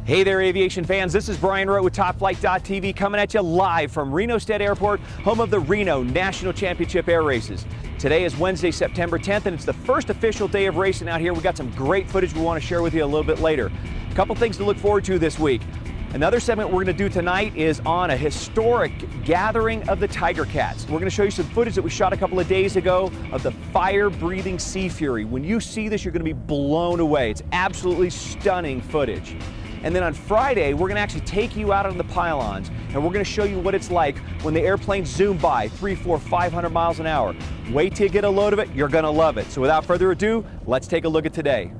Hey there, aviation fans. This is Brian Rowe with TopFlight.tv coming at you live from Reno State Airport, home of the Reno National Championship Air Races. Today is Wednesday, September 10th, and it's the first official day of racing out here. We've got some great footage we want to share with you a little bit later. A couple things to look forward to this week. Another segment we're going to do tonight is on a historic gathering of the Tiger Cats. We're going to show you some footage that we shot a couple of days ago of the fire-breathing Sea Fury. When you see this, you're going to be blown away. It's absolutely stunning footage. And then on Friday, we're going to actually take you out on the pylons, and we're going to show you what it's like when the airplanes zoom by 300, 400, 500 miles an hour. Wait till you get a load of it. You're going to love it. So without further ado, let's take a look at today.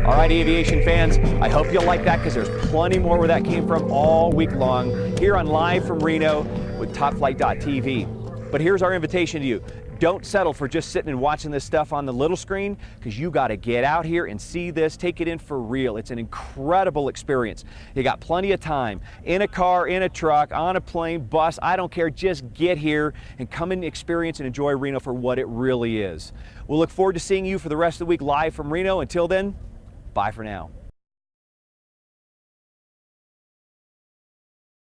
All right, aviation fans, I hope you'll like that because there's plenty more where that came from all week long here on Live from Reno with TopFlight.tv. But here's our invitation to you. Don't settle for just sitting and watching this stuff on the little screen, because you got to get out here and see this, take it in for real. It's an incredible experience. You got plenty of time in a car, in a truck, on a plane, bus, I don't care. Just get here and come and experience and enjoy Reno for what it really is. We'll look forward to seeing you for the rest of the week live from Reno. Until then, bye for now.